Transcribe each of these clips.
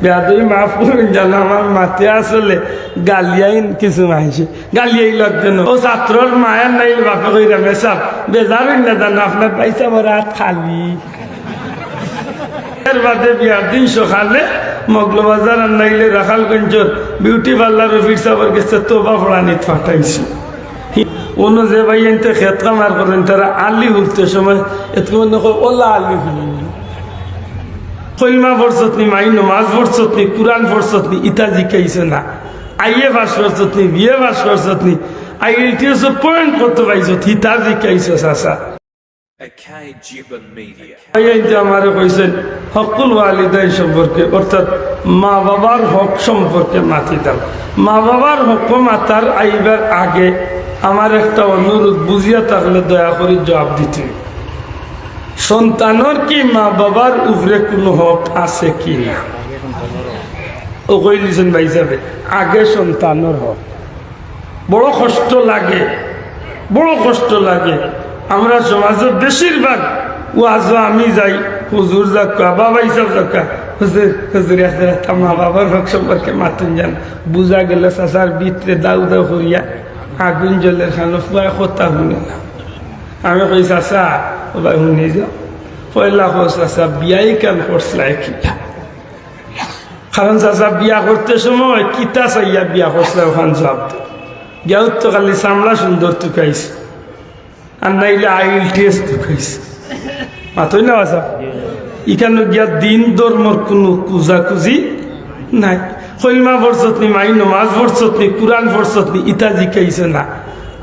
বেয়াদবি মাফ করুন জানো, আমার মাতে আসলে গালিয়াইন কিছু মাইছে, গালিয়াই লাগতেন ও ছাত্রর মায়ের নাই বাপে কইরা মেসাব বেজারুন না জানো আপনার পয়সা বড় হাত খালি। এর বাদে বিয়ার দিন সকালে মগলবাজার আনাইলে রাখালগঞ্জর বিউটি পার্লার অফিস সাহেবের কাছে তোবা ফড়ানিত ফাটাইছে। অন্য যে ভাই এনতে খেত কামার করেন তারা আলি উঠতে সময় এত ওলা আলি হুলি কলমা ফরসতনি মাই নমাজ ফরসতনি কুরআন ফরসতনি ইতা জিকাইছে না, আইএ পাস করছতনি বিএ পাস করছতনি আইএলটিএস পয়েন্ট করতে পাইছ হিতা জিকাইছে চাচা। আমারে কইছেন হকুল ওয়ালিদাই সম্পর্কে অর্থাৎ মা বাবার হক সম্পর্কে মাতিতাম। মা বাবার হক মাতার আইবার আগে আমার একটা অনুরোধ, বুঝিয়া থাকলে দয়া করে জবাব দিতে। সন্তানের কি মা বাবার উপরে কোনো হক আছে কি না? ও কই দিয়েছেন ভাই সাহেব, আগে সন্তানের হক। বড় কষ্ট লাগে, বড় কষ্ট লাগে। আমরা সমাজের বেশিরভাগ ওয়াজ আমি যাই, হুজুর যাক্কা বাবা হিসাব যাক্কা হুজুর হুজুর মা বাবার হক সম্পর্কে মাতুন যান। বুঝা গেল চাচার ভিতরে দাউ দাউ করিয়া আগুন জলের খানো ফুয়া কথা শুনে না। আমি কই চাচা ও ভাই শুনে যাও, পয়লা কো চাচা বিয়াই কাম করছলাই কিতা? কারণ চাচা বিয়া করতে সময় কিতা চাইয়া বিয়া করছলা ওখান জবাব গিয়াও তো খালি চামড়া সুন্দর টুকাইছে আর নাইলে আইএলটিএস টুকাইছে। মাতই না বাসা এখানে গিয়া দিন ধর্মর কোনো কুজাকুজি নাই। কলমা ফরসতনি মাই নমাজ ফরসতনি কুরআন ফরসতনি ইতা জিকাইছে না,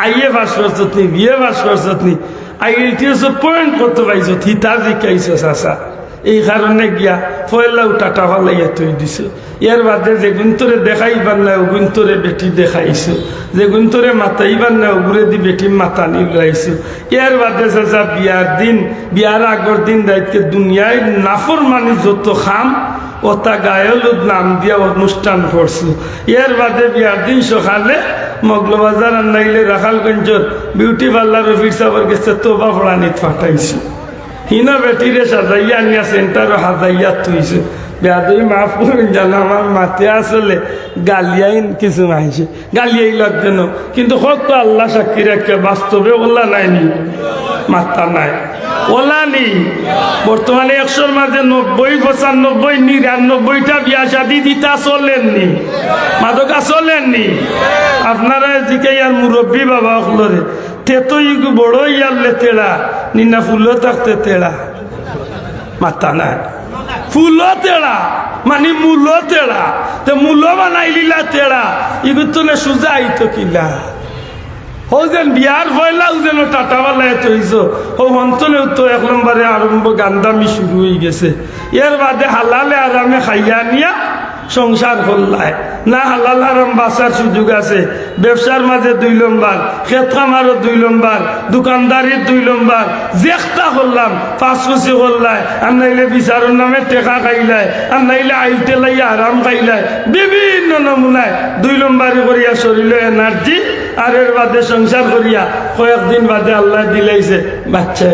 আইএ পাস করছতনি বিএ পাস করছতনি আইএলটিএস পয়েন্ট করতে পাইছ হিতা জিকাইছে চাচা। এই কারণে গিয়া পয়লা টাটা ফালাইয়া তুই দিছ। এর বাদে যে গুন্তরে দেখাইবার না ও গুন্তরে বেটি দেখাইছো, যে গুন্তরে মাতাইবার না ওগুরে দি বেটি মাতা নিলাইছো। এর বাদে চাচা বিয়ার দিন, বিয়ার আগর দিন দায়িত্বে দুনিয়ায় নাফর মানি যত খাম ওটা গায়লুদ নাম দিয়া অনুষ্ঠান করছো। এর বাদে বিয়ার দিন সকালে মগলবাজার আনাইলে রাখালগঞ্জর বিউটি পার্লার অফিস সাহেবের কাছে তোবা ফড়ানিত ফাটাইছো। হিনা বেটিরে সাজাইয়া নিয়া সেন্টারও হাজাইয়া থইছে। বেয়াদবি মাফ করুন জানো, আমার মাতে আসলে গালিয়াইন কিছু মাইছে, গালিয়াই লাগতেন। কিন্তু হোক তো আল্লাহ সাক্ষী রাখে বাস্তবে ওলা নাইনি, মাত্রা নাই ওলা নি। বর্তমানে 100-র মাঝে 90, 95, 99টা বিয়া শাদি দিতা চলেননি, মাদকা চলেননি। আপনারা জিকে আর মুরব্বী বাবা হলরে তেতো ইগু বড় ইয়ারলে তেড়া নিনা ফুলও থাকতে তেড়া মাথা নাই, ফুলও তেড়া মানে মূলও তেড়া। তো মূল বানাইলিলা তেড়া ইগু তো সুজা আইতো কিলা ও যেন বিয়ার হইলাও যেন টাটাওয়ালায় তৈছ ও অঞ্চলেও তো 1 নম্বরে আরম্ভ গান্দামি শুরু হয়ে গেছে। এর বাদে হালালে আরামে খাইয়া নিয়া সংসার করলায় না, হালাল আরাম বাঁচার সুযোগ আছে। ব্যবসার মাঝে 2 নম্বর, খেত খামারও 2 নম্বর, দোকানদারির 2 নম্বর, জেখটা করলাম 5 কুচি করলায়, আর নাইলে বিচারের নামে টেকা খাইলায়, আর নাইলে আইলতে লাইয়া আরাম খাইলায়, বিভিন্ন নমুনায় 2 নম্বরই করিয়া শরীরে এনার্জি। আর এর বাদে সংসার করিয়া কয়েকদিন বাদে আল্লাহ দিলাইছে বাচ্চা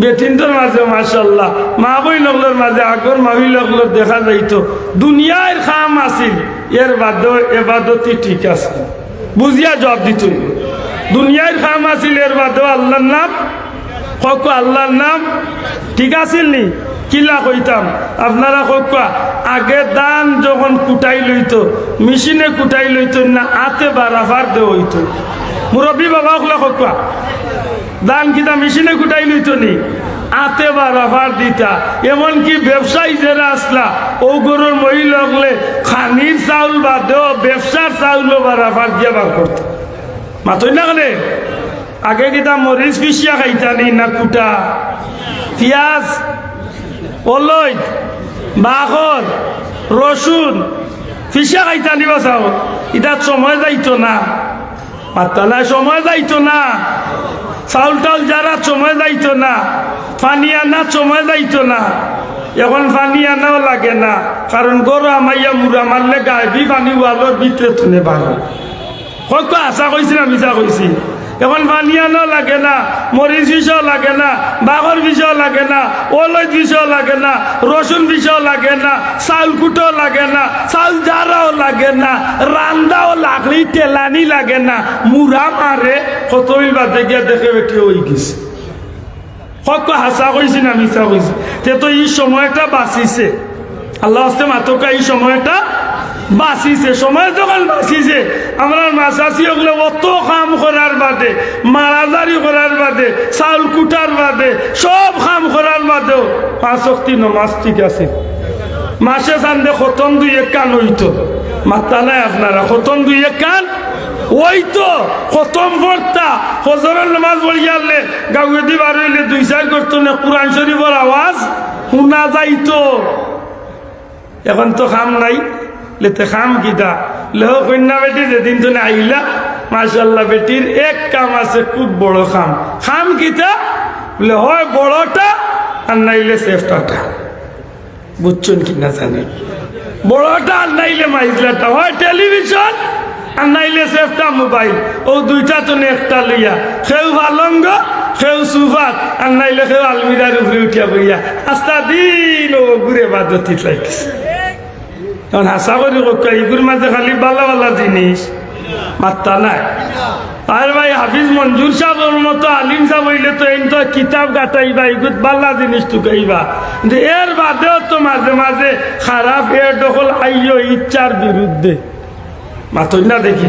বেটিনটোর মাঝে মাশাআল্লাহ মা বই লগলোর মাঝে আগর মাহি লগলোর দেখা যাইত দুনিয়ার খাম আছিল। এর বাদেও এবাদতি ঠিক আছে, বুঝিয়া জবাব দিত। দুনিয়ার খাম আছিল, এর বাদেও আল্লাহর নাম কক, আল্লাহর নাম ঠিক আছিল নি? কিলা কইতাম আপনারা কক, আগে দান যখন কুটাই লইত মেশিনে কুটাই লইত না, আতে বারাফার দে হইত। মুরব্বী বাবা হলে কক দান কিতা মেশিনে কুটাই লইত নি, আতে বারাফার দিতা। এমনকি ব্যবসায়ী যারা আসলা ও গরুর মহিলা হলে খানির চাউল বাদেও ব্যবসার চাউলও বারাফার দিয়ে বার করত। মাতই না গেলে আগে কিতা মরিচ পিসিয়া খাইতানি না কুটা, পিঁয়াজ অলই বাখর রসুন ফিসা খাইতানি বাসাও। এটা সময় যাইতো না, মাতালা সময় যাইতো না, চাউল টাউল যারা সময় যাইতো না, পানি আনা সময় যাইতো না। এখন পানি আনাও লাগে না, কারণ গরু আমাইয়া মুড়া মারলে গায়ে পানি ওয়ালোর ভিতরে তুলে বাড়ো। কত আশা কইছি না মিশা কইছি? এখন বানিয়ানো লাগে না, মরিচ বিষও লাগে না, বাগর বিষও লাগে না, ওলই বিষও লাগে না, রসুন বিষও লাগে না, চাউল কুটো লাগে না, চাউল জারাও লাগে না, রান্দাও লাগলেই তেলানি লাগে না, মুড়া মারে কতই বাদে গিয়া দেখে বেটি হয়ে গেছে। কত হাসা কইছি না মিছা কইছি, তে তো এই সময়টা বাঁচিছে। আল্লাহ হস্তে মাতকা এই সময়টা বাঁচিছে। সময় যখন বাঁচিছে, আমরা মাছাছি ওগুলো অত কাম করার বাদে, মারাজারি করার বাদে, চাউল কুটার বাদে, সব কাম করার বাদেও 5 ওয়াক্ত নামাজ ঠিক আছে। মাসে চান্দে খতম 2-1 কান হইতো, মাত্তা নাই আপনারা, খতম 2-1 কান ওই তো খতম পড়তা। ফজরের নামাজ পড়ি গেলে গাউদি বার হইলে 2-4 করতো না, কোরআন শরীফের আওয়াজ শোনা যাইতো। এখন তো খাম নাই, লেতে খাম কিতা লেহ কন্যা বেটি যেদিন তুমি আইলা, মাশাল্লাহ বেটির এক কাম আছে, খুব বড় খাম। খাম কিতা বলে হয় বড়টা আর নাইলে সেফটাটা, বুঝছেন কিনা জানি। বড়টা আর নাইলে মাইজলাটা, হয় টেলিভিশন আর নাইলে সেফটা মোবাইল। ও দুইটা তো একটা লইয়া খেউ ভালঙ্গ, খেউ সুফাত, আর নাইলে খেউ আলমিরার উপরে উঠিয়া বইয়া আস্তা দিন ও ঘুরে বাদতি লাগছে। তখন হাসা করি কোকা ইগুর মাঝে খালি বালা বালা জিনিস মাত্তা নাই। আর ভাই হাফিজ মঞ্জুর সাহেবের মতো আলিম সাহেব হইলে তো এই তো কিতাব গাটাইবা, ইগুত বালা জিনিস টুকাইবা, কিন্তু এর বাদেও তো মাঝে মাঝে খারাপ এর দখল আইও ইচ্ছার বিরুদ্ধে মাতই না দেখি।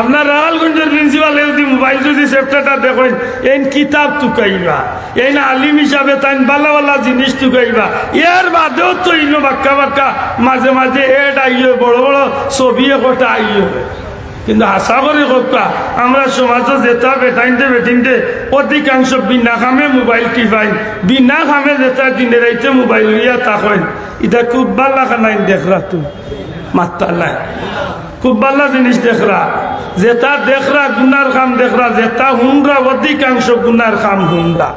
আপনার রাহালগঞ্জের প্রিন্সিপাল যদি মোবাইল যদি সেফটাটা দেখেন, এই কিতাব টুকাইবা, এই না আলিম হিসাবে তাই বালা বালা জিনিস টুকাইবা। এর বাদেও তো ইনো বাক্কা বাক্কা মাঝে মাঝে এড আইও, বড় বড় ছবি একটা আইও। কিন্তু আশা করি কথা আমরা সমাজে যেটা বেটাইনতে বেটিনতে অধিকাংশ বিনা খামে মোবাইল টিপাই, বিনা খামে যেটা দিনে রাইতে মোবাইল লিয়া থাকেন। এটা খুব বালা খানাই দেখরা তুমি মাত্তা নাই, খুব ভালো জিনিস দেখরা, যেটা দেখরা গুনার কাম দেখরা, যেটা হুন্ডা অধিকাংশ গুনার কাম হুন্ডা।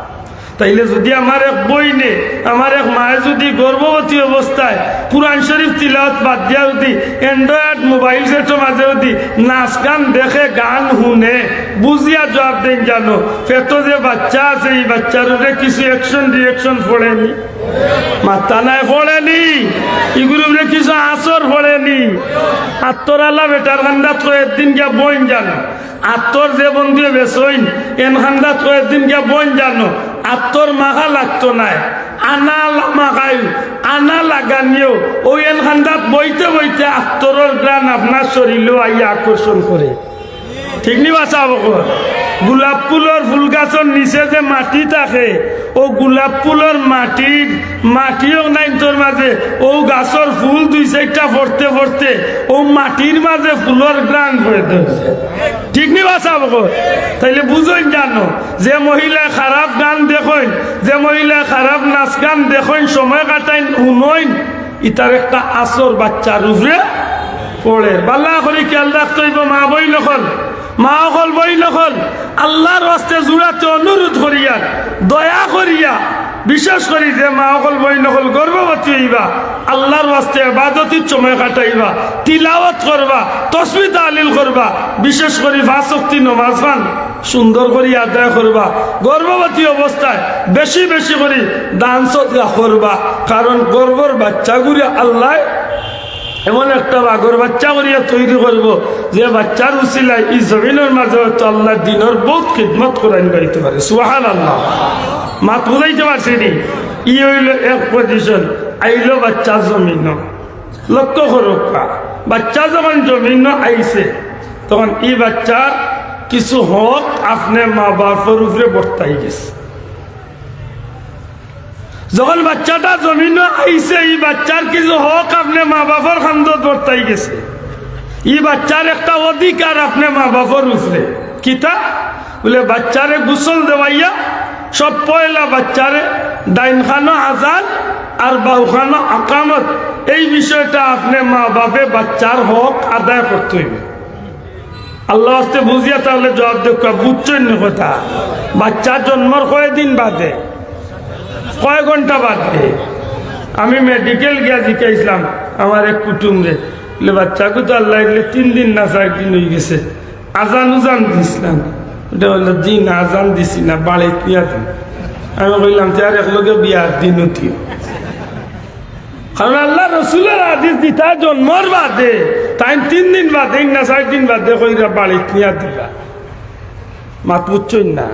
তাইলে যদি আমার এক বইনে, আমার এক মায়ে যদি গর্ভবতী অবস্থায় কুরআন শরীফ তিলাওয়াত বাদ দিয়া যদি অ্যান্ড্রয়েড মোবাইল সেটের মাঝে যদি নাচ গান দেখে, গান শুনে, বুঝিয়া জবাব দেন জানো, পেটো যে বাচ্চা আছে এই বাচ্চার কিছু অ্যাকশন রিয়েকশন পড়েনি, মাথা নাই পড়েনি, এগুলো কিছু আসর পড়েনি। আত্মর আল্লাহ বেটার খান্দাত একদিন গিয়া বইন জানো, আত্মর যে বন্ধুয়ে বেসইন এন খান্দাত একদিন গিয়া বইন জানো, আত্মর মাখা লাগতো নাই, আনা মাখাই আনা লাগানিও ওই এন খান্দাত বইতে বইতে আত্মরের গ্রান আপনার শরীরেও আইয়া আকর্ষণ করে। ঠিক নি বাসা গোলাপ ফুলের ফুল গাছের নিচে যে মাটি থাকে, ও গোলাপ ফুলের মাটিও নাই তোর মাঝে, ও গাছের ফুল 2-4টা পড়তে পড়তে ও মাটির মাঝে ফুলের গ্রান হয়ে ধরছে। ঠিক নি বাসা তাইলে বুঝেন জানো, যে মহিলা খারাপ গান দেখেন, যে মহিলা খারাপ নাচ গান দেখেন, সময় কাটাইন শুনইন, ইটার একটা আসর বাচ্চার উপরে পড়ে। বাল্লা করে খেয়াল রাখতে হইব। মা বই নকল, মা অকল বই নকল, আল্লাহর হস্তে জুড়াতে অনুরোধ করিয়া, দয়া করিয়া, বিশেষ করি যে মা অকল বই নকল গর্ভবতী হইবা, আল্লাহর হস্তে ইবাদতির সময় কাটাইবা, তিলাওয়াত করবা, তাসবিহ তাহলিল করবা, বিশেষ করে 5 ওয়াক্ত নামাজ পান সুন্দর করে আদায় করবা। গর্ভবতী অবস্থায় বেশি বেশি করে দান সদকা করবা, কারণ গর্ভর বাচ্চাগুলি আল্লাহ এমন একটা বাঘর বাচ্চা করিয়া তৈরি করবো যে বাচ্চার উসিলায় এই জমিনের মাঝে হয়তো আল্লাহ দিনের বহুত খিদমত করাইন গাইতে পারে। সুবহানাল্লাহ, মাত বুঝাইতে পারছি নি? ই হইল এক পজিশন, আইলো বাচ্চা জমিন, লক্ষ্য করোকা বাচ্চা যখন জমিন আইছে তখন এই বাচ্চার কিছু হক আপনি মা বাপের উপরে বর্তাই গেছে। যখন বাচ্চাটা জমিন আইছে, এই বাচ্চার কিছু হক আপনি মা বাবার খান্দত বর্তাই গেছে। এই বাচ্চার একটা অধিকার আপনি মা বাবার উপরে কিতা বলে, বাচ্চারে গোসল দেওয়াইয়া সব পয়লা বাচ্চারে ডাইন খানো আজান আর বাউখানো আকামত, এই বিষয়টা আপনি মা বাপে বাচ্চার হক আদায় করতে হইবে। আল্লাহ হস্তে বুঝিয়া তাহলে জবাব দেখা, বুঝছেন না কথা? বাচ্চার জন্মর কয়দিন বাদে, কয় ঘন্টা বাদে? আমি মেডিকেল গিয়া জিকাইছিলাম আমার এক কুটুমরে, বলে বাচ্চাকে তো আল্লাহ 3 দিন না 4 দিন হয়ে গেছে, আজান উজান দিছিলাম, এটা বললো জি না আজান দিছি না বাড়ি নিয়ে দিন। আমি বললাম যে আর একলগে বিয়ার দিন উঠিও, কারণ আল্লাহ রসুলের হাদিস দিতা জন্মর বাদে তাই 3 দিন বাদে না 4 দিন বাদে কইরা বাড়ি নিয়ে দিবা। মাত বুঝছই না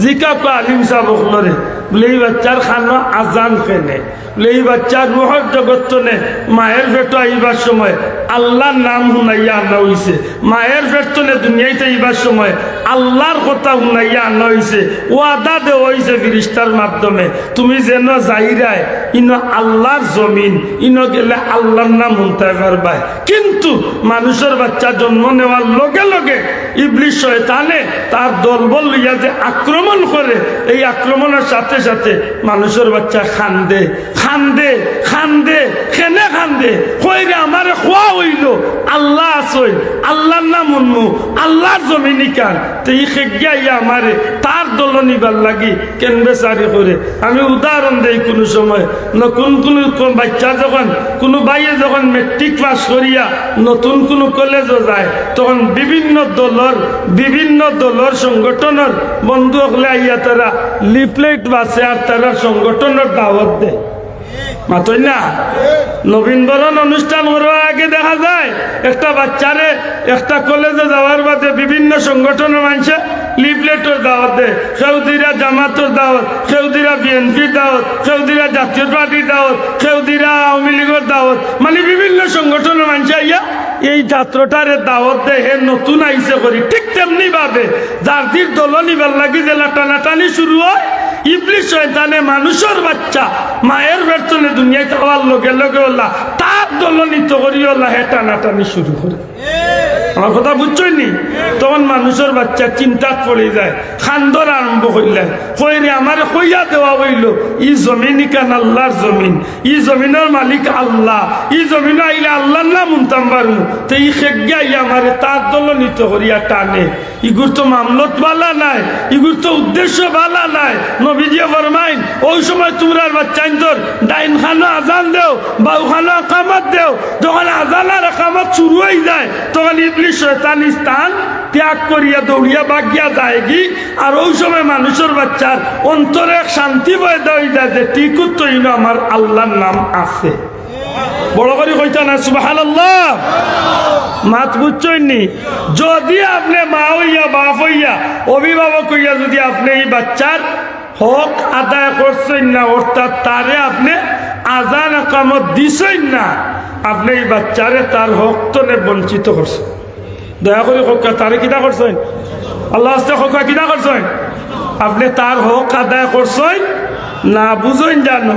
জিকা কো আলিম সাহেব বলরে বলে এই বাচ্চার খানো আজান কেনে, বলে এই বাচ্চার রুহর জগৎ নে মায়ের পেটো আইবার সময় আল্লাহর নাম শুনাইয়া আনা হইছে, মায়ের পেটো নে দুনিয়াইতে আইবার সময় আল্লাহর কথা শুনাইয়া আনা হইছে, ওয়াদা দেওয়া হইছে ফিরিস্তার মাধ্যমে তুমি যেন যাইরায় ইনো আল্লাহর জমিন, ইনো গেলে আল্লাহর নাম শুনতে পারবাই। কিন্তু মানুষের বাচ্চা জন্ম নেওয়ার লগে লগে ইবলিস শয়তানে তার দলবল লইয়া যে আক্রমণ করে, এই আক্রমণের সাথে সাথে মানুষের বাচ্চা খান্দে খান্দে খান্দে খেনে খান্দে কইরে আমারে খোয়া হইল আল্লাহ আসই, আল্লাহর নাম উন্মু, আল্লাহর জমিনি কান তো ই খেগিয়া আমারে তার দল নিবার লাগি কেন বেচারি করে। আমি উদাহরণ দেই, কোনো সময় কোন বাচ্চা যখন কোনো বাইয়ে যখন মেট্রিক পাস করিয়া নতুন কোনো কলেজে যায় তখন বিভিন্ন দলর সংগঠনের বন্ধু হলে আইয়া তারা লিফলেট বাসে আর তারা সংগঠনের দাওয়াত দেয়। মাতই না নবীন বরণ অনুষ্ঠান করার আগে দেখা যায় একটা বাচ্চারে একটা কলেজে যাওয়ার বাদে বিভিন্ন সংগঠনের মানুষে লিফলেটের দাওয়াত দেয়। খেউদিরা জামাতের দাওয়াত, খেউদিরা বিএনপির দাওয়াত, খেউদিরা জাতীয় পার্টির দাওয়াত, খেউদিরা আওয়ামী লীগের দাওয়াত, মানে বিভিন্ন সংগঠনের মানুষ আইয়া এই ছাত্রটারে দাওয়াত দেয় হে নতুন আইসে করি। ঠিক তেমনি ভাবে জাতির দল নিবার লাগি যে টানাটানি শুরু হয়, ইবলিস শয়তানে মানুষের বাচ্চা মায়ের বেতনে দুনিয়ায় যাওয়ার লগে লগে ওলা তার দল নিত করি ওলা হে টানাটানি শুরু করে। আমার কথা বুঝছই নি? তখন মানুষের বাচ্চা চিন্তা পড়ে যায়, খান্দর আরম্ভ হইলে কইরে আমার কইয়া দেওয়া হইল ই জমিন কান আল্লাহর জমিন, ই জমিনের মালিক আল্লাহ, ই জমিন আইলে আল্লাহর নাম উনতাম পারবো, তো ই খেগাই আমারে তার দল নিত করিয়া টানে। ইগুর তো মামলত বালা নাই, ইগুর তো উদ্দেশ্য বালা নাই। নবীজি ফরমাইন ওই সময় তোমরা বাচ্চাইন তোর ডাইন খানো আজান দেও, বাউ খানো কামাত দেও, যখন আজান আর কামাত শুরু হয়ে যায় তখন ইবলিস শয়তান স্থান ত্যাগ করিয়া দৌড়িয়া বাগিয়া যায় কি। আর ওই সময় মানুষের বাচ্চার অন্তরে এক শান্তি বয়ে দেওয়া যায় যে ঠিক তো আমার আল্লাহর নাম আছে। বড় করে কইতা না সুবহানাল্লাহ। মাত বুঝছইনি? যদি আপনি মা হইয়া বাপ হইয়া অভিভাবক হইয়া যদি আপনি এই বাচ্চার হক আদায় করছেন না, অর্থাৎ তারে আপনি আজান একামত দিছেন না, আপনি এই বাচ্চারে তার হক তো বঞ্চিত করছেন। দয়া করে হকা তারে কিনা করছেন? আল্লাহ আস্তে হকা কিনা করছেন? আপনি তার হক আদায় করছেন না? বুঝেন জানো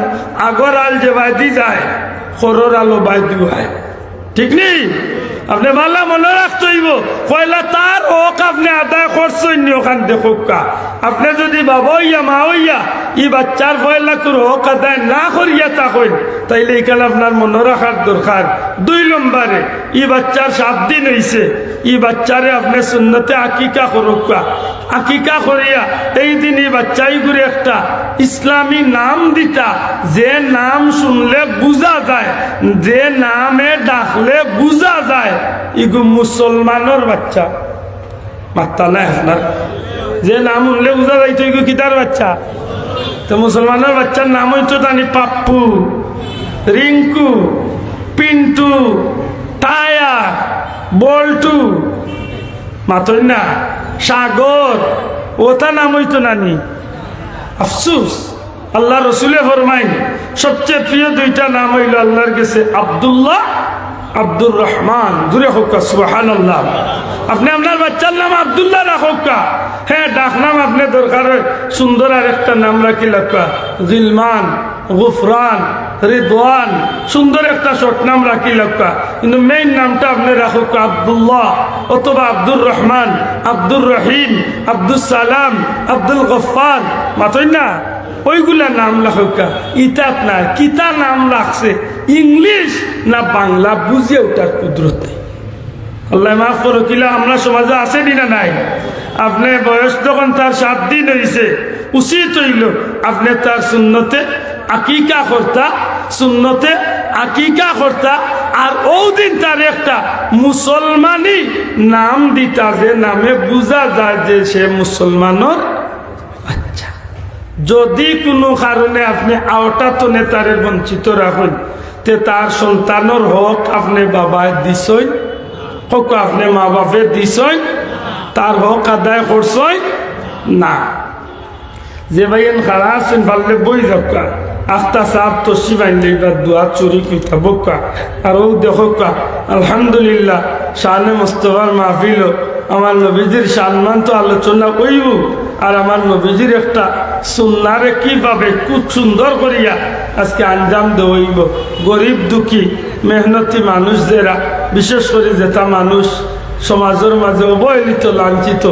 আগর আল যে বাইদি যায় খরর আলো বাইদি হয়, ঠিক নেই? আপনি মালা মনে রাখতে হইব পয়লা তার হক আপনি আদায় করছেন নি ওখান দেখো। আপনি যদি বাবা হইয়া মা হইয়া ই বাচ্চার পয়লা তোর হক আদায় না করিয়া থাকেন তাইলে এখানে আপনার মনে রাখার দরকার। 2 নম্বরে ই বাচ্চার 7 দিন হয়েছে, ই বাচ্চারে আপনি সুন্নতে আকিকা করুকা, আকিকা করিয়া এই দিন এই বাচ্চাই করে একটা ইসলামী নাম দিতা, যে নাম শুনলে বুঝা যায়, যে নামে ডাকলে বুঝা যায় ইগু মুসলমানের বাচ্চা। মাত্তা নাই আপনার যে নাম শুনলে বুঝা যায় তো ইগু কিতার বাচ্চা? তো মুসলমানের বাচ্চার নাম হইতো জানি পাপ্পু, রিঙ্কু, পিন্টু, টায়া, বল্টু, মাতই না সাগর, ওটা নাম হইতো নানি। আফসুস আল্লাহ রসুলে ফরমাইন সবচেয়ে প্রিয় 2টা নাম হইল আল্লাহর কাছে আব্দুল্লাহ, আব্দুর রহমান। জুড়ে হোক সুবহানাল্লাহ। আপনি আপনার বাচ্চার নাম আব্দুল্লাহ রাখোকা, হ্যাঁ ডাক নাম আপনি দরকার হয় সুন্দর আর একটা নাম রাখি লাকা, জিলমান, গুফরান, রিদওয়ান, সুন্দর একটা শর্ট নাম রাখি লাকা, কিন্তু মেইন নামটা আপনি রাখোকা আব্দুল্লাহ অথবা আব্দুর রহমান, আব্দুর রহিম, আব্দুল সালাম, আব্দুল গফফার। মাতই না ওইগুলা নাম লেখা। ইতাত না কিতা নাম লাগছে ইংলিশ না বাংলা বুঝিয়ে ওটার কুদরত নেই। আল্লাহ মাফ করো কিলা আমরা সমাজে আসেনি না নাই? আপনি বয়স যখন তার 7 দিন হয়েছে উচিত হইল আপনি তার সুন্নতে আকিকা করতা, সুন্নতে আকিকা করতা, আর ওই দিন তার একটা মুসলমানি নাম দিতা, যে নামে বুঝা যায় যে সে মুসলমানের বাচ্চা। যদি কোনো কারণে আপনি আওতাতনে তারে বঞ্চিত রাখেন, তে তার সন্তানের হক আপনি বাবায় দিছই, হক আপনি মা বাপে দিছই, তার হক আদায় করছই না। যে ভাইয়েন খারা আছেন পারলে বই যাকা আখতা সাহ তসি বাইলে দোয়া চুরি কইতা বোকা। আর ও দেখো আলহামদুলিল্লাহ শানে মোস্তফার মাহফিল, আমার নবীজির সম্মান তো আলোচনা কইব, আর আমার নবীজির একটা সুন্নারে কিভাবে খুব সুন্দর করিয়া আজকে আঞ্জাম দেওয়াইব। গরিব দুঃখী মেহনতি মানুষ যারা, বিশেষ করে যেটা মানুষ সমাজের মাঝে অবহেলিত লাঞ্ছিত,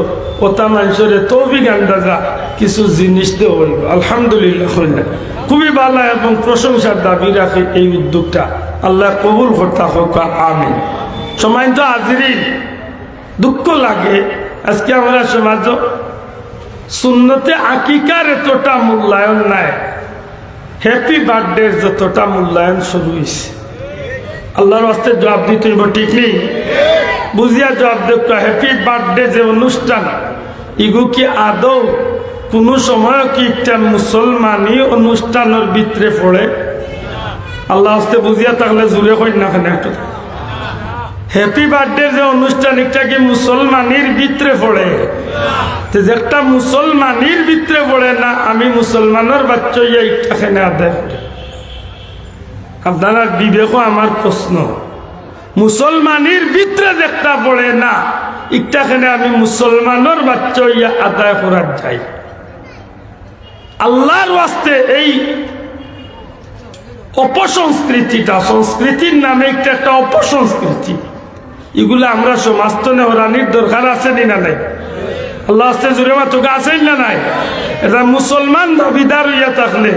ওটা মানুষের তৌফিক আন্দাজা কিছু জিনিস দেওয়াইব। আলহামদুলিল্লাহ খুবই ভালো এবং প্রশংসার দাবি রাখে এই উদ্যোগটা। আল্লাহ কবুল করতে হোক, আমিন। সময় তো হাজিরিন, দুঃখ লাগে আজকে আমরা সমাজ সুন্নতে আকিকার এতটা মূল্যায়ন নাই, হ্যাপি বার্থডে যতটা মূল্যায়ন শুরু হয়েছে। আল্লাহর বাস্তে জবাব দিতে হইব, ঠিক নেই? বুঝিয়া জবাব দেব। হ্যাপি বার্থডে যে অনুষ্ঠান, ইগু কি আদৌ কোনো সময় কি একটা মুসলমানি অনুষ্ঠানের ভিতরে পড়ে? আল্লাহ হস্তে বুঝিয়া থাকলে জুড়ে কই না কেন একটু। হ্যাপি বার্থডে যে অনুষ্ঠান, একটা কি মুসলমানির ভিতরে পড়ে? যে একটা মুসলমানির ভিতরে পড়ে না, আমি মুসলমানের বাচ্চা ইটা খেনে আদায় করি। আপনারা বিবেকও আমার প্রশ্ন, মুসলমানির ভিতরে একটা পড়ে না, ইটাখানে আমি মুসলমানের বাচ্চা ইয়া আদায় করার যাই। আল্লাহর ওয়াস্তে এই অপসংস্কৃতিটা, সংস্কৃতির নামে একটা অপসংস্কৃতি, এগুলো আমরা সমাজতনে হরানির দরকার আছে না নাই? আল্লাহ আস্তে জুড়ে মাত্র আছেন না নাই? এটা মুসলমান দাবিদার হইয়া থাকলে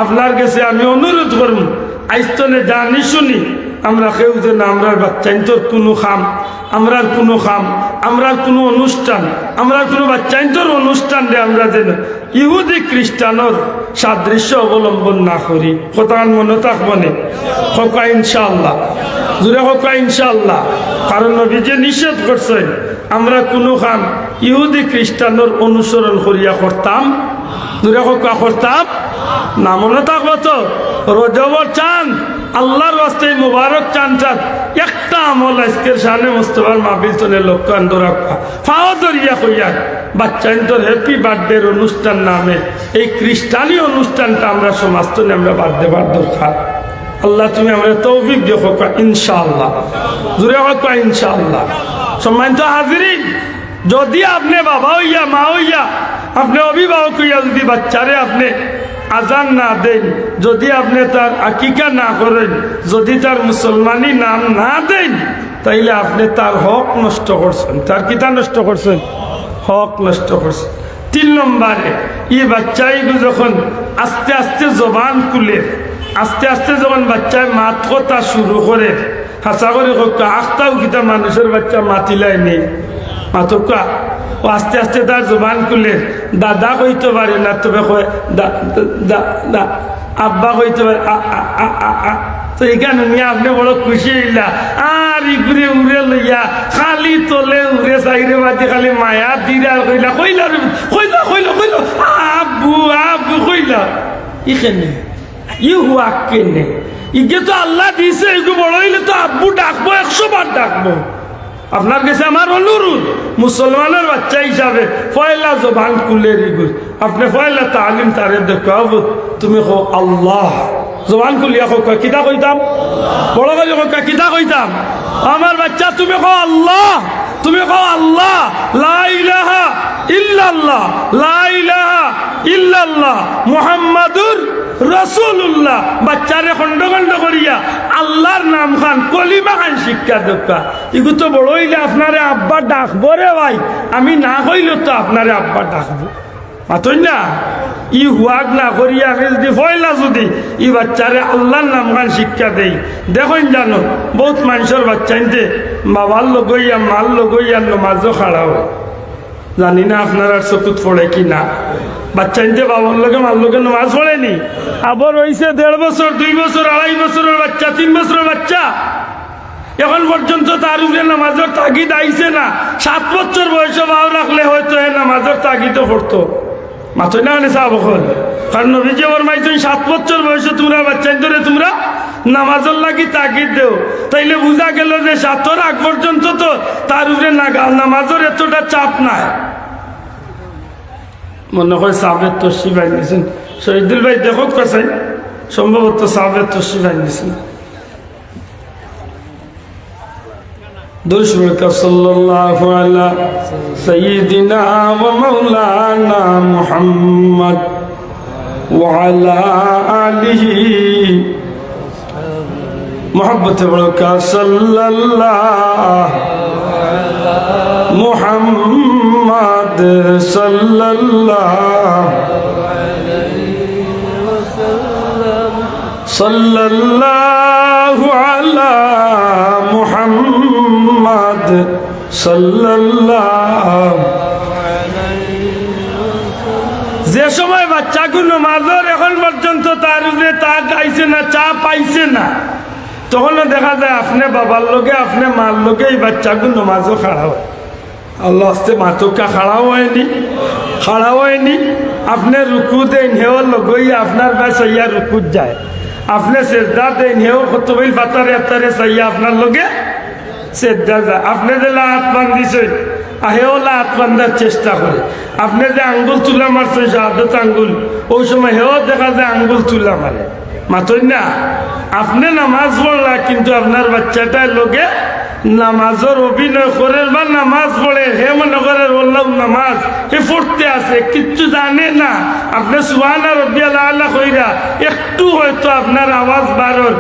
আপনার কাছে আমি অনুরোধ করব, আইস্তনে জানি শুনি আমরা কেউ যেন আমরার বাচ্চাইন্তর কোনো খাম, আমরার কোনো খাম, আমরার কোনো অনুষ্ঠান, আমরার কোনো বাচ্চাইন্তর অনুষ্ঠান রে আমরা যেন ইহুদি খ্রিস্টানোর সাদৃশ্য অবলম্বন না করি। কথা মনে থাকবনে? হকা ইনশাআল্লাহ, জুড়ে হকা ইনশাআল্লাহ। কারণ নবী যে নিষেধ করছেন আমরা কোনো খাম ইহুদি খ্রিস্টানোর অনুসরণ করিয়া করতাম, জুড়ে হকা করতাম না। মনে থাকবো তো? রজবর চাঁদ, আল্লাহর ওয়াস্তে মুবারক চাঁদ একটা আমল আজকের শানে মুস্তফার মাহফিল চলে লক্ষ্য আন্দোলন ফাও দরিয়া কইয়া বাচ্চাইন্তর হ্যাপি বার্থডের অনুষ্ঠান নামে এই খ্রিস্টানি অনুষ্ঠানটা আমরা সমাজতনে আমরা বাদ দেবার দরকার। আল্লাহ তুমি আমরা তৌফিক দিও হোকা ইনশাআল্লাহ, জুড়ে হোকা ইনশাআল্লাহ। সম্মানিত হাজিরিন, যদি আপনি বাবা হইয়া মা হইয়া আপনি অভিভাবক হইয়া যদি বাচ্চারে আপনি আজান না দেন, যদি আপনি তার আকিকা না করেন, যদি তার মুসলমানি নাম না দেন, তাইলে আপনি তার হক নষ্ট করছেন। তার কিতা নষ্ট করছেন? হক নষ্ট করছেন। 3 নম্বরে এই বাচ্চাইগু যখন আস্তে আস্তে জবান খুলে, আস্তে আস্তে যখন বাচ্চায় মাত কথা শুরু করে, হাসা করে আখতাও কিতা মানুষের বাচ্চা মাতিলাই নেই মাতকা, ও আস্তে আস্তে তার জবান খুলে দাদা কইতে পারে না, তবে কয় দা আব্বা কইতে পারে তো এখানে নিয়ে আপনি বড় খুশি হইলা। আর ইগুরে উড়ে লইয়া খালি তোলে উড়ে চাইরে মাঝে খালি মায়া দিরা কইলা কইলা কইলা কইলা কইলা আব্বু আব্বু কইলা। ইখানে ই হুয়া কেনে ইগে তো আল্লাহ দিছে, এগু বড় হইলে তো আব্বু ডাকবো, 100 বার ডাকবো। আপনার কাছে আমার অনুরোধ, মুসলমানের বাচ্চা হিসাবে পয়লা জবান খুলে রিগুজ আপনি পয়লা তালিম তারে দেখাব। তুমি কো আল্লাহ, জবান খুলিয়া কো কিতা কইতাম, বড় করে কো কিতা কইতাম, আমার বাচ্চা তুমি কো আল্লাহ, তুমি কো আল্লাহ, লা ইলাহা ইল্লাল্লাহ, লা ইলাহা ইল্লাল্লাহ মুহাম্মাদুর রাসূলুল্লাহ। বাচ্চারে খন্ড খন্ড করিয়া আল্লাহর নাম খান কলিমা খান শিক্ষা দোকা। এগু তো বড় হইলে আপনারে আব্বা ডাকবো রে ভাই, আমি না কইলে তো আপনারে আব্বা ডাকবো মাতই না। ই হুয়াক না করিয়া আমি যদি ফয়লা যদি ই বাচ্চারে আল্লাহর নাম খান শিক্ষা দেই, দেখুন জানো বহুত মানুষের বাচ্চাইতে বাবার লগইয়া মার লগইয়া নমাজও খাড়া হয়। জানি না আপনার চকুত পড়ে কি না, বাচ্চাইতে বাবার লোকে মার লোকে নমাজ পড়েনি। আবার হয়েছে 1.5 বছর 2 বছর 2.5 বছরের বাচ্চা 3 বছরের বাচ্চা এখন পর্যন্ত তার উপরে নামাজের তাগিদ আইছে না। 7 বছর বয়সে ভাও রাখলে হয়তো এ নামাজের তাগিদও পড়তো। মাথই না মানে সাহাব হল, কারণ নবীজি ফরমাইছেন 7 বছর বয়সে তোমরা বাচ্চা ধরে তোমরা নামাজের লাগি তাগিদ দেও। তাইলে বোঝা গেল যে 7 আগ পর্যন্ত তো তার উপরে নামাজের এতটা চাপ নাই। মনে হয় সাহেবের তসি ভাই নিয়েছেন শহীদুল ভাই, দেখো কাছাই সম্ভবত সাহেবের তসি ভাই নিয়েছেন। দুশবরকা সাল্লাল্লাহু আলা সাইয়্যিদিনা ওয়া মাওলানা মুহাম্মদ ওয়া আলা আলিহি মুহাব্বতে বরকা সাল্লাল্লাহু মুহাম্মদ সাল্লাল্লাহু আলা মুহাম্মদ সাল্লাল্লাহু। যে সময় বাচ্চাগুলো নামাজের এখন পর্যন্ত তার উপরে তা গাইছে না, চা পাইছে না, তখনও দেখা যায় আপনি বাবার লোকে আপনি মার লোকে এই বাচ্চাগুলো নামাজও খাড়া হয়। আল্লাহ আস্তে মাতকা খাড়া হয়নি। আপনি রুকু দেন হেও লগই আপনার ভাই সাইয়া রুকুত যায়, আপনি সেজদা দেন হেও কতবিল বাতারে আতারে সাইয়া আপনার লগে সেজদা যায়। আপনি যে লাত বান্ধিছেন হেও লাত বান্ধার চেষ্টা করে, আপনি যে আঙ্গুল তুলা মারছেন শাহাদত আঙ্গুল, ওই সময় হেও দেখা যায় আঙ্গুল তুলা মারে। মাতই না আপনি নামাজ পড়লা কিন্তু আপনার বাচ্চাটার লোকে নামাজের অভিনয় করে বা নামাজ পড়ে, হে মনে করে বললাম নামাজ হে পড়তে আছে, কিচ্ছু জানে না। আপনি সুবহানা রাব্বিয়াল আলা কইরা একটু হয়তো আপনার আওয়াজ বাড়র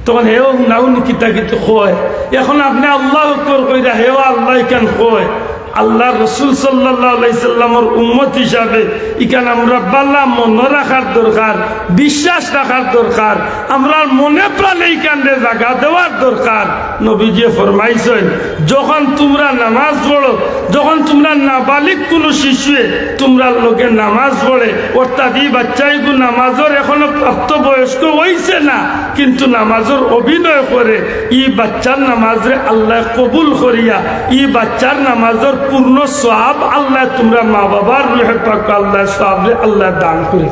তখন হেও নাও নিকিতা কিন্তু কয়। এখন আপনি আল্লাহ আকবার কইরা হেও আল্লাহ কেন কয়। আল্লাহ রসুল সাল্লাল্লাহু আলাইহি সাল্লামের উম্মত হিসাবে ইখানে আমরা বাল্লা মনে রাখার দরকার, বিশ্বাস রাখার দরকার, আমরা মনে প্রাণে ইখানে জায়গা দেওয়ার দরকার। নবীজি ফরমাইছেন যখন তোমরা নামাজ পড়ো, যখন তোমরা নাবালিক কোনো শিশুয়ে তোমরা লোকে নামাজ পড়ে, অর্থাৎ এই বাচ্চাইগু নামাজের এখনো প্রাপ্তবয়স্ক হইছে না কিন্তু নামাজের অভিনয় করে, এই বাচ্চার নামাজে আল্লাহ কবুল করিয়া এই বাচ্চার নামাজের পূর্ণ সওয়াব আল্লাহ তোমরা মা বাবার রূহে পাক আল্লাহ সওয়াব আল্লাহ দান করে।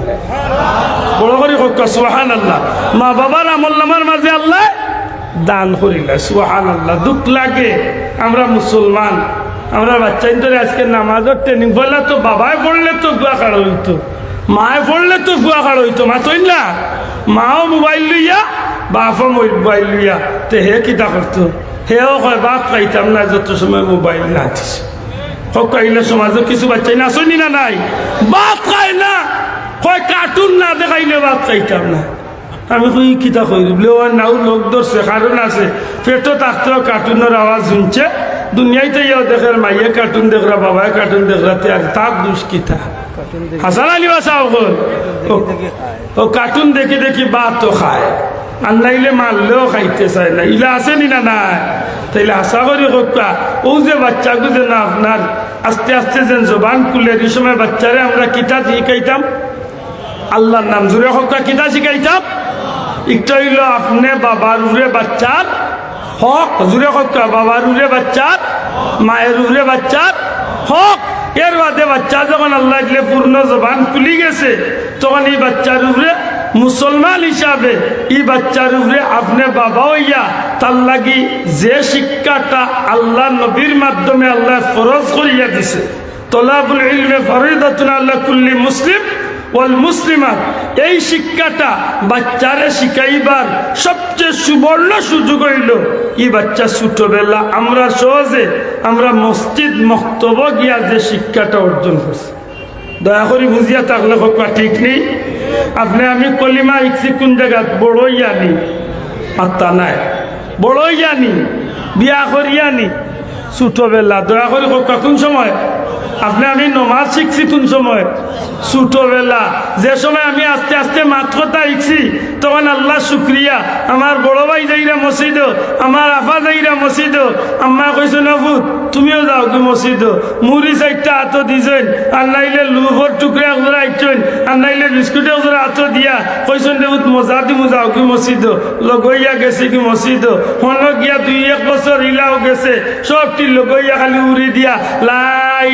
বড় করে হোক সুবহানাল্লাহ। মা বাবার আমলনামার মাঝে আল্লাহ দান করিলা, সুবহানাল্লাহ। দুঃখ লাগে আমরা মুসলমান, আমরা বাচ্চাই ধরে আজকে নামাজের ট্রেনিং বললে তো বাবায় পড়লে তো গুয়া খাড় হইতো, মায় পড়লে তো গুয়া খাড় হইতো। মাতই না মাও মোবাইল লইয়া বাপও মোবাইল লইয়া, তে হে কিতা করতো, হেও কয় বাপ খাইতাম না যত সময় মোবাইল না দিস। কাইলে সমাজে কিছু বাচ্চাই না আসনি না নাই, ভাত খায় না, কয় কার্টুন না দেখাইলে ভাত খাইতাম না। আমি কই কিতা কই বলে ও নাও লোক ধরছে, কারণ আছে পেটও থাকতেও কার্টুনের আওয়াজ শুনছে, দুনিয়াইতে ইয়া দেখের মাইয়ে কার্টুন দেখরা বাবায় কার্টুন দেখরা আর তার দুষ্কিতা হাসান আলী বাসা ও কার্টুন দেখি দেখি ভাতও খায়, আর নাইলে মারলেও খাইতে চায় না। ইলা আছে নি না নাই? তাইলে আশা করি কোকা ও যে বাচ্চাগুলো না আপনার আস্তে আস্তে যে জবান খুলে এই সময় বাচ্চারে আমরা কিতা শিখাইতাম, আল্লাহর নাম জুড়ে হকা কিতা শিখাইতাম। একটা হইল আপনি বাবার উপরে বাচ্চার হক, জুড়ে হকা বাবার উপরে বাচ্চার, মায়ের উপরে বাচ্চার হক। এর বাদে বাচ্চা যখন আল্লাহ দিলে পূর্ণ জবান খুলি গেছে তখন এই বাচ্চার উপরে মুসলমান হিসাবে এই বাচ্চার উপরে আপনি বাবা হইয়া তার লাগি যে শিক্ষাটা আল্লাহ নবীর মাধ্যমে আল্লাহ ফরজ করিয়া দিছে, তলাবুল ইলমে ফরিদাতুন আলা কুল্লি মুসলিম ওয়াল মুসলিমাত, এই শিক্ষাটা বাচ্চারে শিখাইবার সবচেয়ে সুবর্ণ সুযোগ হইল এই বাচ্চা ছোটবেলা আমরা সহজে আমরা মসজিদ মক্তব গিয়া যে শিক্ষাটা অর্জন করছি। দয়া করে বুঝিয়া থাকলে কথা ঠিক নেই। আপনি আমি কলিমা ইকছি কোন জায়গা বড়ই জানি পাত্তা নাই, বড়ই জানি বিয়া করিয়ানি ছোটবেলা। দয়া করে কথা কোন সময় আপনি আমি নমাজ শিখছি কোন সময়? ছোটবেলা। যে সময় আমি আস্তে আস্তে মাত্রতা শিখছি তখন আল্লাহ শুক্রিয়া আমার বড় ভাই যাইরা মসজিদ, আমার আফা যাইরা মসজিদ। আম্মা কইছো নফুত তুমিও যাও কি মসজিদ, মুড়ি চারটা হাত দিছেন, আর নাইলে লুভর টুকরা একজোড়া আইছেন, আর নাইলে বিস্কুটের একজোড়া হাত দিয়া কইছেন দেবুত মজা দিমু যাও কি মসজিদ। লগইয়া গেছে কি মসজিদ, হন গিয়া 2-1 বছর ইলাও গেছে, সবটি লগইয়া খালি উড়ি দিয়া লা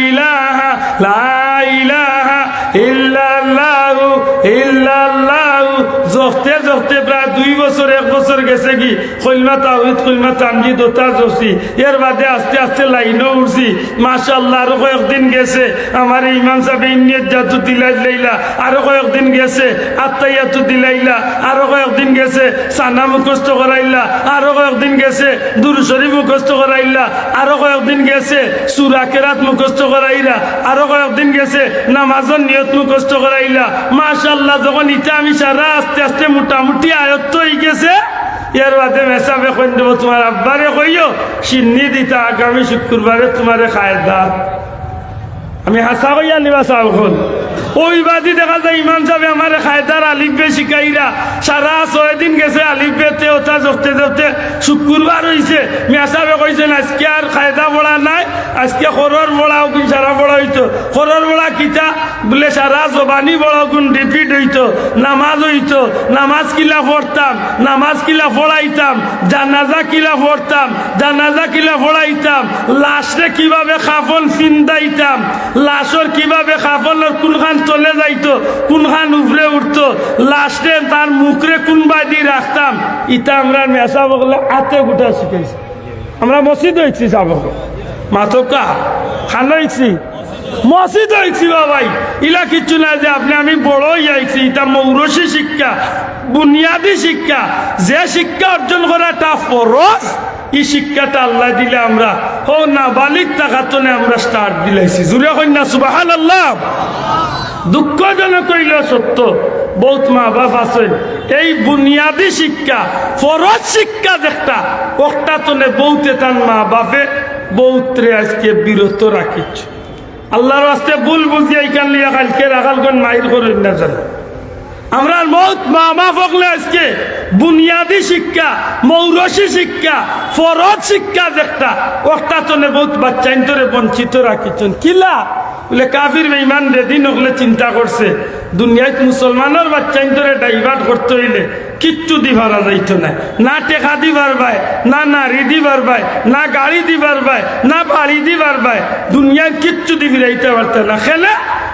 ইলাহা লা ইলাহা ইল্লাল্লাহু ইল্লাল্লাহু জফতে জফতে প্রায় 2 বছর 1 বছর গেছে কি কলমা তাওহীদ কলমা তামজিদ ওটা জফছি। এর বাদে আস্তে আস্তে লাইনও উঠছি মাশাআল্লাহ। আরো কয়েকদিন গেছে আমার ইমাম সাহেব ইন্নিয়ত জাতু দিলাইলা, আরো কয়েকদিন গেছে আত্তাইয়াতু দিলাইলা, আরো কয়েকদিন গেছে সানা মুখস্থ করাইলা, আরো কয়েকদিন গেছে দুরূদ শরীফ মুখস্থ করাইলা, আরো কয়েকদিন গেছে সূরা কেরাত মুখস্থ করাইলা, আরো কয়েকদিন গেছে নামাজের নিয়ত মুখস্থ করাইলা। মাশাআল্লাহ যখন ইটা আমি সারা আস্তে আস্তে মোটামুটি আয়ত্ত হয়ে গেছে, এর বাদে মেসাবে কই দেব তোমার আব্বারে কইও সিন্নি দিতা আগামী শুক্রবারে তোমারে খায় দাঁত। আমি হাসা কইয়া নিবা চাউল ওই বাদি দেখা যায় ইমাম সাহেব আমার খায়দার আলিফ বে শিখাইরা সারা 6 দিন গেছে আলিফ বেতে ওটা জপতে জপতে শুক্রবার হয়েছে। মিয়া সাহেবে কইছেন আজকে আর খায়দা পড়া নাই, আজকে খরর বড়াও গুণ সারা বড়া হইতো। খরর বড়া কিতা বলে সারা জবানি বড় গুণ রিপিট হইতো, নামাজ হইতো, নামাজ কিলা পড়তাম, নামাজ কিলা পড়াইতাম, জানাজা কিলা পড়তাম, জানাজা কিলা পড়াইতাম, লাশরে কিভাবে খাফন ফিন্দাইতাম, লাশর কিভাবে খাফনের কোনখান চলে যাইতো, কোনখান উপরে উঠতো, লাস্টে তার মুখরে কোনবা দিয়ে রাখতাম। ইটা আমরা মেসা বগলে হাতে গুটা শিখেছি। আমরা মসজিদ হয়েছি সাবক মাথকা খান হয়েছি মসজিদ হয়েছি বাবাই। ইলা কিচ্ছু না যে আপনি আমি বড় হইয়াছি। এটা মৌরসী শিক্ষা, বুনিয়াদী শিক্ষা, যে শিক্ষা অর্জন করাটা ফরজ, এই শিক্ষাটা আল্লাহ দিলে আমরা ও না বালিক টাকাতনে আমরা স্টার্ট দিলাইছি। জুড়ে কন্যা সুবহানাল্লাহ। দুঃখজনক হইল সত্য, বহুত মা বাপ আছেন এই বুনিয়াদী শিক্ষা ফরজ শিক্ষা যেটা ওটা তনে বউতে তার মা বাপে বউতরে আজকে বিরত রাখিছ। আল্লাহর রাস্তে ভুল বুঝিয়ে এইখান লিয়া কালকে রাখালগণ মাইর করেন না জানো। আমরা বহুত মা বাপ হকলে আজকে বুনিয়াদী শিক্ষা, মৌরসী শিক্ষা, ফরজ শিক্ষা যেটা ওটা তনে বহুত বাচ্চা ইন্তরে বঞ্চিত রাখিছেন। কিলা বলে কাফির বেঈমান বেদিন হলে চিন্তা করছে দুনিয়ায় মুসলমানের বাচ্চা ইন্তরে ডাইভার্ট করতে হইলে কিচ্ছু দিবার যাইতো না, না টেকা দিবার ভাই, না নারী দিবার ভাই, না গাড়ি দিবার ভাই, না বাড়ি দিবার ভাই, দুনিয়ার কিচ্ছু দিবি যাইতে পারতে না। খেলে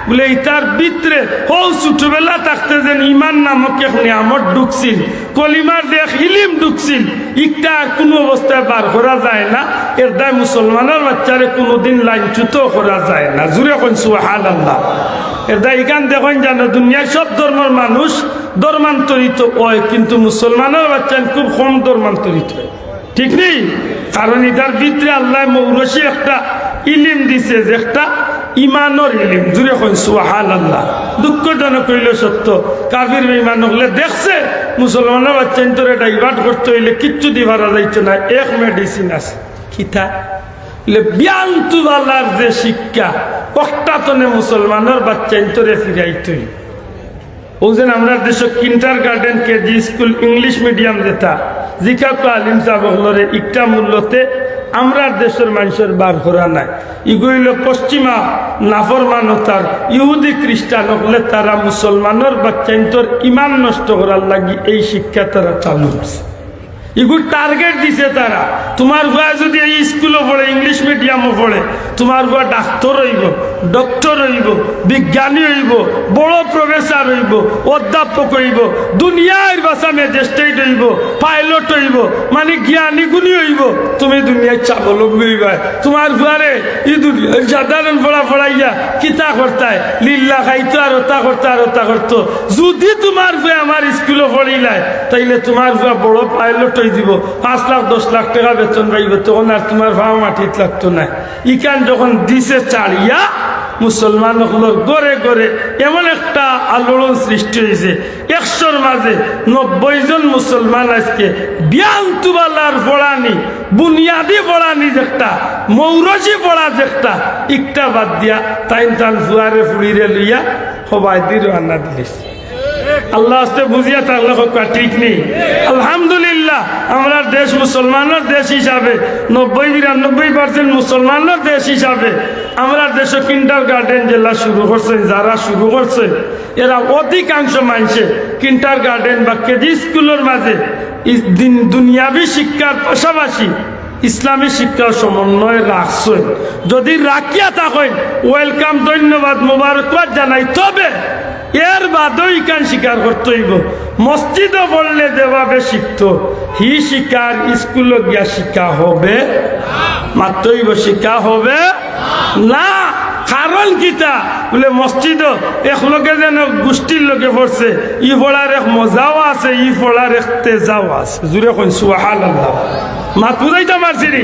বলে ইটার ভিতরে হো ছোটবেলা থাকতে যেন ইমান নামক এক নিয়ামত ঢুকছিল, কলিমার যে হিলিম ঢুকছিল, ইটা কোনো অবস্থায় বার করা যায় না। এর দায় মুসলমানের বাচ্চারে কোনোদিন লাইনচ্যুত করা যায় না। জুড়ে কোন সুবহানাল্লাহ। এর দায় এখান দেখেন জানো দুনিয়ার সব ধর্মের মানুষ ধর্মান্তরিত হয়, কিন্তু মুসলমানের বাচ্চা খুব কম ধর্মান্তরিত হয়। ঠিক নেই? কারণ এটার ভিতরে আল্লাহ মৌরসী একটা ইলিম দিছে, যে একটা ইমানের ইলিম। জুড়ে কোন সুবহানাল্লাহ। দুঃখজনক হইল সত্য, কাফির বেঈমান হলে দেখছে মুসলমানের বাচ্চা ইন্তরে ডাইভার্ট করতে হইলে কিচ্ছু দিবার যাইতো না। এক মেডিসিন আছে কিতা বিয়ান্তুবালার যে শিক্ষা একটা তনে মুসলমানের বাচ্চা ইন্তরে ফিরাইতই। ও যেন আমরা দেশ kinder garden KG school English medium যেটা জিকা আলিম সাহরে একটা মূল্যতে আমরা দেশের মানুষের বার করা নাই। ইগুইল পশ্চিমা নাফরমানতার ইহুদি খ্রিস্টান হলে তারা মুসলমানের বাচ্চা ইন্তর ইমান নষ্ট করার লাগি এই শিক্ষা তারা চালু করছে। এগুলো টার্গেট দিছে তারা, তোমার ভাই যদি এই স্কুলও পড়ে, ইংলিশ মিডিয়ামও পড়ে, তোমার ভাই ডাক্তার হইব, ডক্টর হইব, বিজ্ঞানী হইব, বড় প্রফেসর হইব, অধ্যাপক হইব, দুনিয়ার বাসা ম্যাজিস্ট্রেট হইব, পাইলট হইব, মানে জ্ঞানী গুণী হইব, তুমি দুনিয়ায় স্বাবলম্বী হইবা। তোমার ভাইরে এই দুনিয়ার সাধারণ পড়াইয়া কিতা করতায় লিল্লা খাইতো আর ওটা করতো আর ওটা করতো। যদি তোমার ভাই আমার স্কুলে পড়িলায় তাইলে তোমার ভাই বড় পাইলট দিব, 5 লাখ 10 লাখ টাকা বেতন পাইব, তখন আর তোমার ভাড়া মাটিত লাগতো না। ইকান যখন দিছে চাড়িয়া মুসলমান হলোর গড়ে গড়ে এমন একটা আলোড়ন সৃষ্টি হয়েছে, 100-র মাঝে 90 জন মুসলমান আজকে বিয়ান্তুবালার পড়ানি, বুনিয়াদি পড়ানি যেটা, মৌরসী পড়া যেটা, একটা বাদ দিয়া তাইন টান ফুয়ারে ফুড়িরে লইয়া সবাই দিয়ে রান্না দিলিস। আল্লাহ বুঝিয়া থাকলে ঠিক নেই। আলহামদুলিল্লাহ কিতা আমরা দেশ মুসলমানের দেশ হিসাবে 90-92% মুসলমানের দেশ হিসাবে আমরা দেশে কিন্ডার গার্ডেন জেলা শুরু করছেন। যারা শুরু করছেন এরা অধিকাংশ মানুষে কিন্ডার গার্ডেন বা কেজি স্কুলের মাঝে দুনিয়াবী শিক্ষার পাশাপাশি ইসলামী শিক্ষার সমন্বয় রাখছেন। যদি রাখিয়া থাকেন ওয়েলকাম, ধন্যবাদ, মোবারকবাদ জানাই। তবে এর বাদেও ইকান স্বীকার করতে হইব মসজিদে পড়লে যেভাবে শিখত হি শিকার স্কুলে গিয়া শিক্ষা হবে, মাত্র হইব শিক্ষা হবে না। কারণ কিতা বলে মসজিদ এক লোকে যেন গোষ্ঠীর লোকে পড়ছে, ই পড়ার এক মজাও আছে, ই পড়ার এক তেজাও আছে। জুড়ে কইন সুবহানাল্লাহ। মাত বুঝাইতে পারছি নি?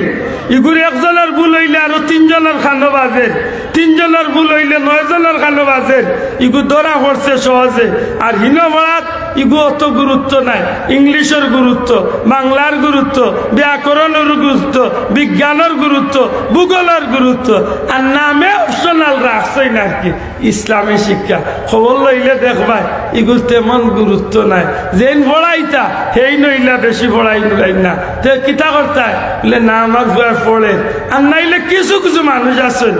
ইগুরি একজনের ভুল হইলে আরো 3 জনের খানো বাজে, 3 জনের ভুল হইলে 9 জনের খানো বাজে। ইগু ধরা পড়ছে সহজে। আর হিন পড়াত ইগু অত গুরুত্ব নাই। ইংলিশের গুরুত্ব, বাংলার গুরুত্ব, ব্যাকরণের গুরুত্ব, বিজ্ঞানের গুরুত্ব, ভূগোলের গুরুত্ব, আর নামে অপশনাল রাখছই না আর কি ইসলামী শিক্ষা। খবর লইলে দেখবাই ইগু তেমন গুরুত্ব নাই। যেন পড়াইতা সেই নইলা বেশি পড়াই না। তো কিতা করতায় বলে না আমার পড়ে। আর নাইলে কিছু কিছু মানুষ আছেন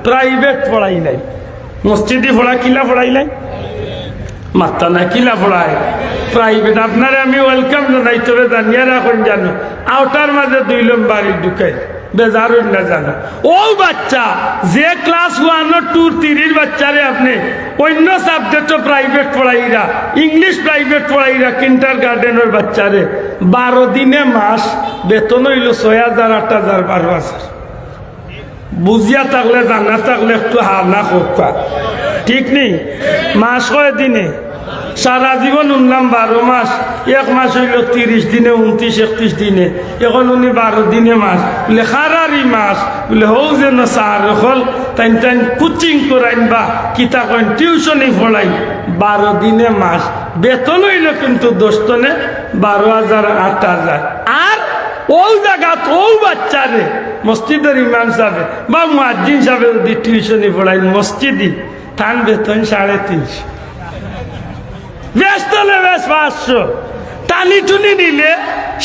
প্রাইভেট পড়াই নাই, মসজিদে পড়া কিলা পড়াই নাই, মাত্রা নাই কিলা পড়ায় প্রাইভেট। আপনারা আমি ওয়েলকাম জানাই। তবে জানিয়ে রাখুন জানো আউটার মাঝে 2 নম্বরই ঢুকাই বেজারুন না জানো। ও বাচ্চা যে ক্লাস 1 ও 2 3 বাচ্চারে আপনি অন্য সাবজেক্টও প্রাইভেট পড়াইরা, ইংলিশ প্রাইভেট পড়াইরা কিন্ডার গার্ডেনের বাচ্চারে 12 দিনে মাস বেতন হইল 6,000 8,000 12,000। বুঝিয়া থাকলে জানা থাকলে একটু হানা খোকা ঠিক নেই। মাস কয় দিনে? সারা জীবন উনলাম 12 মাস, 1 মাস হইল 30 দিনে, 29-31 দিনে। এখন উনি 12 দিনে মাস লেখারারি মাস বলে হৌ যেন সার হল তাই তাই কোচিং করাইন বা কিতা কইন টিউশনি পড়াই 12 দিনে মাস বেতন হইল কিন্তু দোস্তনে 12,000 8,000। আর ও জায়গাত ও বাচ্চারে মসজিদের ইমাম সাহেব বা মুয়াজ্জিন সাহেব যদি টিউশনি পড়াইন মসজিদি তান বেতন 350। বেশ তোলে বেশ 500, টানি টুনি নিলে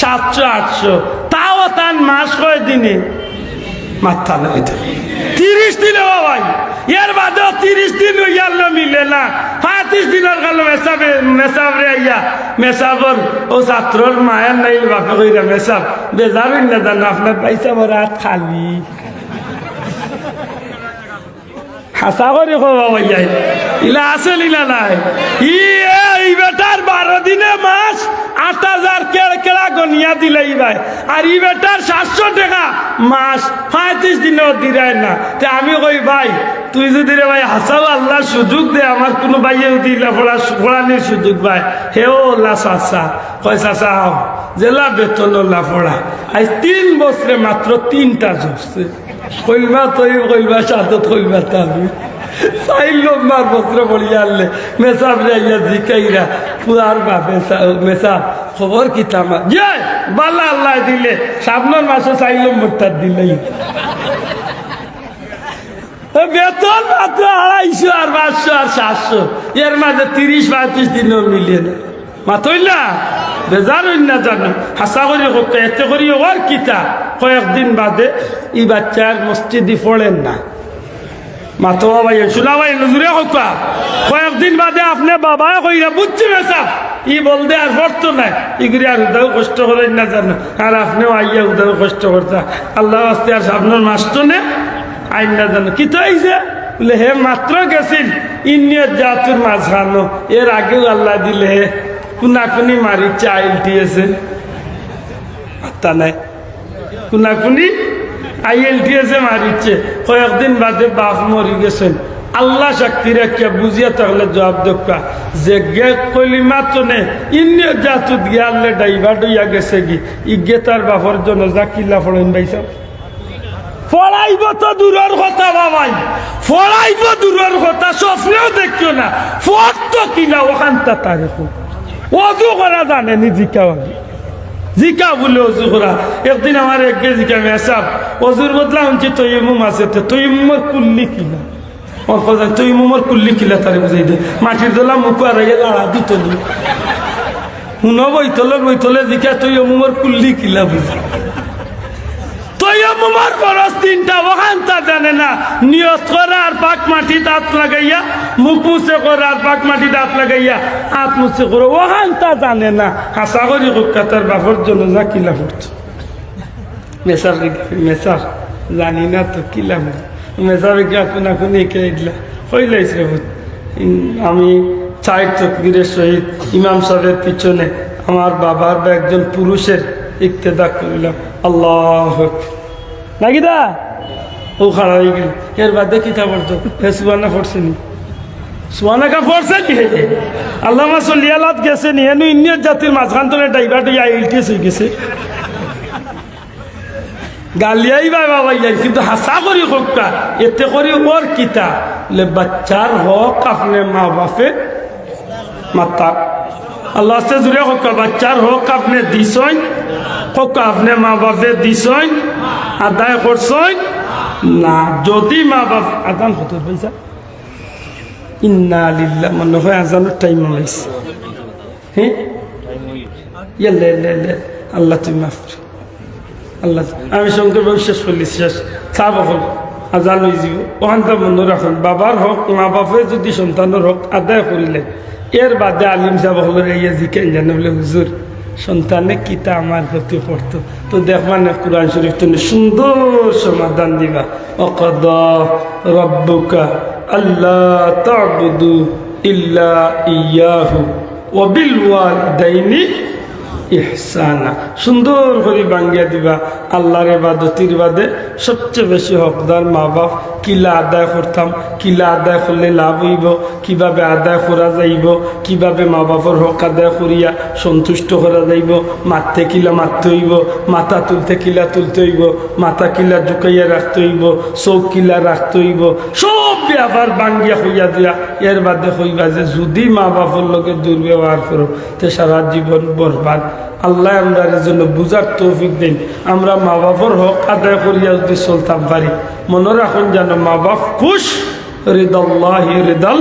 700-800। তাও তান মাস কয় দিনে? মাথা নাই 30 দিনে বাবাই। এর বাদেও 30 দিন ইয়ারলো মিলে না। 35 দিনের গেল মেসাবরে আইয়া মেসাবর ও ছাত্রর মায়ের নাই বাপে কইরা মেসাব বেজারুন না জানো আপনার পয়সা ভরা হাত খালি। হাসা করে বাবা ভাইয়াই ইলা আছে লীলা নাই। এই বেটার 12 দিনে মাস 8,000 কেড়া গনিয়া দিলে ভাই। আর ই বেটার 700 টাকা মাস 35 দিনেও দিরায় না। তে আমি কই ভাই তুই যদি রে ভাই হাসাও আল্লাহ সুযোগ দে, আমার কোনো ভাইয়ে দিলা পড়ানির সুযোগ ভাই হেও লা চাচা কয় চাচা জেলা বেতন লা পড়া আজ 3 বছরে মাত্র 3টা জুটছে। কইলবা তৈ কইলবা সাদত কইলবা তাবি 4 নম্বর বছর পড়িয়া আনলে মেসাব যাইয়া জিকাইরা পুরার বাপে মেসাব খবর কি তামা যে বালা আল্লাহ দিলে সামনের মাসে 4 নম্বরটা দিলেই বেতন মাত্র 250 আর 500 আর 700। এর মাঝে 30-35 দিনও মিলিয়ে না মাতইলা বেজার না জানো। হাসা করি এতে করি ওর কিতা কয়েকদিন বাদে ই বাচ্চার মসজিদে পড়েন না মাতো ভাই শোনা ভাই নজরে হোকা। কয়েকদিন বাদে আপনি বাবা কইরা বুঝছি মেসা ই বলতে আর পড়তো না ইগুরি আর উদাও কষ্ট করেন না জানো। আর আপনিও আইয়া উদাও কষ্ট করতা আল্লাহ আস্তে আর আপনার মাস্টার নে আইন না জানো কি তো আইছে বলে হে মাত্র গেছিল ইন্নিয়ত জাতুর মাঝখানো। এর আগেও আল্লাহ দিলে হে কুনাকুনি মারিচ্ছে ILTS আত্মা নাই কুনাকুনি ILTS মারিচ্ছে। কয়েকদিন বাদে বাপ মরি গেছেন। আল্লাহ শক্তি রেখে বুঝিয়া থাকলে জবাব দোকা যে গে কলিমা তো নে ইন্নিয়ত জাতুত গিয়ে আল্লাহ ডাইভার্ট হইয়া গেছে কি ইগে তার বাপর জন্য যা কিলা ফড়েন ভাইসব ফড়াইব তো দূরের কথা বাবাই, ফড়াইব দূরের কথা স্বপ্নেও দেখিও না। ফট তো কিনা ওখানটা তার অজু করা জানেনি জিকা বলে অজু করা। একদিন আমার একে জিকা মেসাব অজুর বদলা শুনছি তৈমুম আছে তৈমুমর কুল্লি কিনা ওর কথা তৈমুমর কুল্লি কিলা তারে বুঝাই দে মাটির দোলা মুখ আর লাড়া দিত শুনো বইতলে জিকা তুই অমুমর কুল্লি কিলা বুঝি তুই অমুমার খরচ তিনটা ওখানটা জানে না নিয়ত করে আর পাক মাটি দাঁত লাগাইয়া মুখ মুছে করে আর পাক মাটি দাঁত লাগাইয়া হাত মুছে করে ওখানটা জানে না হাসা করি কলকাতার বাপর জন্য যা কিলা করতো মেসার জানি না তো কিলা মেসার কোনা কোনি কে দিলা হইলাইছে আমি চার তকবীরের সহিত ইমাম সাহেবের পিছনে আমার বাবার বা একজন পুরুষের ইক্তেদা করিলাম আল্লাহ নাকি দা ও খাড়া হয়ে গেল এর বাদে কিতা পড়তো হে সুবানা পড়ছেনি সুবানাকা পড়ছেনি আল্লাহ মাসলিয়ালাত গেছে নি এনু ইন্ডিয়ার জাতির মাঝখান তোলে ড্রাইভার ইলটিএস হয়ে গেছে গালিয়াই বা বাবা যাই কিন্তু হাসা করি হকা এতে করি ওর কিতা বাচ্চার হক আপনি মা বাপে মাতা আল্লাহ से जुड़े हो का बच्चार हो का अपने दिसोइन हो का अपने माँ बाप दिसोइन আদায় করছই না যদি মা বাপ আদান হতো পয়সা ইন্না লিল্লাহ মনে হয় আজানের টাইম হইছে হ্যাঁ ইয়া লে আল্লাহ তুমি মাফ আল্লাহ আমি শঙ্কর বাবু শেষ করলি শেষ চাপ হল আজান হয়ে যাব ওখান তো মনে রাখুন বাবার হক মা বাপে যদি সন্তানের হক আদায় করিলেন এর বাদে আলিম সাহেব হলের এই জিকেন জানে বলে হুজুর সন্তানে কিতা আমার প্রতি পড়তো তো দেখবা না কোরআন শরীফ তুমি সুন্দর সমাধান দিবা অকদ রব্বুকা আল্লাহ তা'বুদু ইল্লা ইয়াহু ওয়া বিল ওয়ালিদাইনি ইহসানা সুন্দর করে বাঙ্গিয়া দিবা আল্লাহর ইবাদতির বাদে সবচেয়ে বেশি হকদার মা বাপ কিলা আদায় করতাম কিলা আদায় করলে লাভ হইব কিভাবে আদায় করা যাইব কিভাবে মা বাপের হক আদায় করিয়া সন্তুষ্ট করা যাইব মারতে কিলা মারতে হইব মাথা তুলতে কিলা তুলতে হইব মাথা কিলা ঝুঁকাইয়া রাখতে হইব চোখ কিলা রাখতে হইব সব ব্যাপার বাঙ্গিয়া হইয়া দিয়া এর বাদে হইবা যে যদি মা বাপের লোকের দুর্ব্যবহার করো তে সারা জীবন বরবাদ আল্লাহ আমরা জন্য বুঝার তৌফিক দেন আমরা মা বাপর হক আদায় করিয়া যদি চলতাম পারি মনে রাখুন যেন মা বাপ খুশ রিদাল্লাহি রিদাল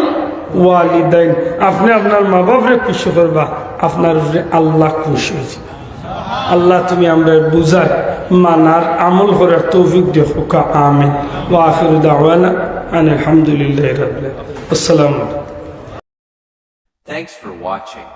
ওয়ালিদাইন আপনি আপনার মা বাপরে খুশি করবা আপনার উপরে আল্লাহ খুশি হয়েছে আল্লাহ তুমি আমরা বুঝার মানার আমল করার তৌফিক দেখো কা আমিন ওয়া আখিরু দাওয়ানা আলহামদুলিল্লাহি রাব্বিল আলামিন আসসালামু আলাইকুম Thanks for watching.